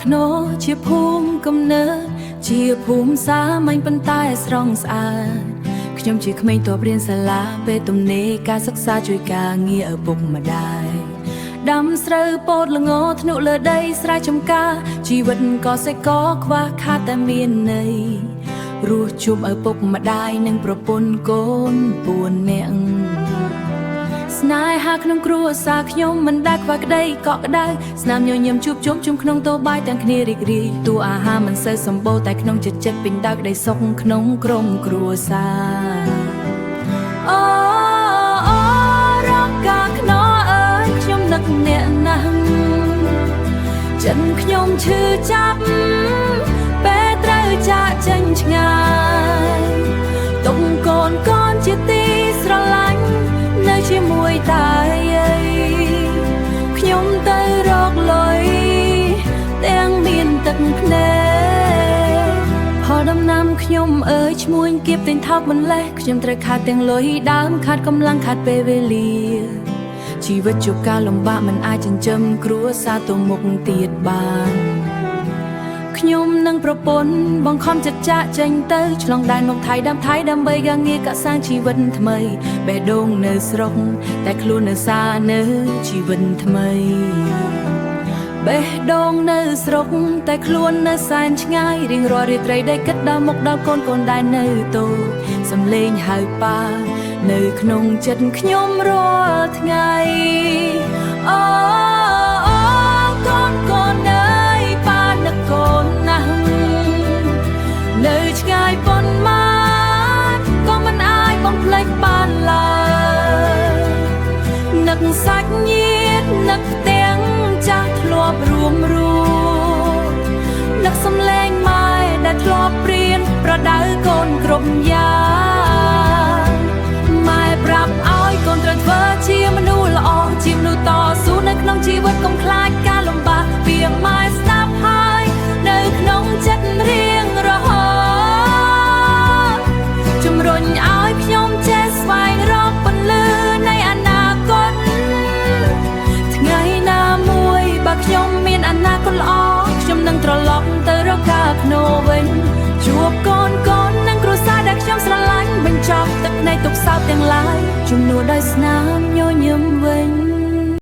ខ្នោជាភូមិកំណើតជាភូមិសាមញ្ញប៉ុន្តែស្រស់ស្អាតខ្ញុំជាក្មេងតបរៀនសាលាពេលទំនេរការសិក្សាជួយការងារឪពុកម្ដាយដាំស្រូវពោតល្ងធ្នុលើដីស្រែចម្ការជីវិតក៏សេកខ្វះខាតតែមានន័យរស់ជួបឪពុកម្ដាយនិងប្រពន្ធកូន4នាក់ស្នេហាក្នុងគ្រួសារខ្ញុំមិនដែលខ្វះក្ដីកក់ក្ដៅស្នាមញញឹមជួបជុំក្នុងតូបាយទាំងគ្នារីករាយតួអាហារមិនសូវសម្បូរតែក្នុងចិត្តពេញដោយក្ដីសុខក្នុងក្រុមគ្រួសារអូរកកាខ្នោអើយខ្ញុំនឹកអ្នកណាស់ចិនខ្ញុំឈឺចាប់ពេលត្រូវចាកចេញឆ្ងាយទុំកូនជាទីស្រឡាញ់នៅជាមួយតាយាយខ្ញុំទៅរកលុយទាំងមានទឹកភ្នែកផលដំណាំខ្ញុំអើយឈ្មួញគៀបទិញថោកមិនលេះខ្ញុំត្រូវខាតទាំងលុយដើមខាតកម្លាំងខាតពេលវេលាជីវិតជួបការលំបាកមិនអាចចិញ្ចឹមគ្រួសារទៅមុខទៀតបានខ្ញុំនិងប្រពន្ធបង្ខំចិត្តចាកចេញទៅឆ្លងដែនមកថៃដើមថៃដើម្បីការងារកសាងជីវិតថ្មីបេះដូងនៅស្រុកតែខ្លួននៅសានៅជីវិតថ្មីបេះដូងនៅស្រុកតែខ្លួននៅសែនឆ្ងាយរៀងរាល់រាត្រីដែលគិតដល់មុខដល់កូនដែលនៅតូចសំឡេងហៅប៉ានៅក្នុងចិត្តខ្ញុំរាល់ថ្ងៃអូកូនអើយប៉ានឹកកូនណាស់នៅឆ្ងាយប៉ុន្មានក៏មិនអាចបំភ្លេចបានឡើយនឹកសាច់ញាតិនឹកទាំងចាស់ធ្លាប់រួមរស់នឹកសំឡេងម៉ែដែលធ្លាប់ព្រៀនប្រដៅកូនគ្រប់យ៉ាងម៉ែប្រាប់ឲ្យកូនត្រូវធ្វើជាមនុស្សល្អជាមនុស្សតស៊ូនៅក្នុងជីវិតកុំខ្លាចការលំបាកពីម៉ែស្ដាប់ហើយនៅក្នុងចិត្តរៀងរហូតជំរុញឲ្យខ្ញុំចេះស្វែងរកពន្លឺនៃអនាគតថ្ងៃណាមួយបើខ្ញុំមានអនាគតល្អខ្ញុំនឹងត្រឡប់ទៅរកការភ្នោវិញជួបកូននិងគ្រួសារដែលខ្ញុំស្រឡាញ់បញ្ចប់ទឹកភ្នែកទុកសោកទាំងឡាយជំនួសដោយស្នាមញញឹមវិញ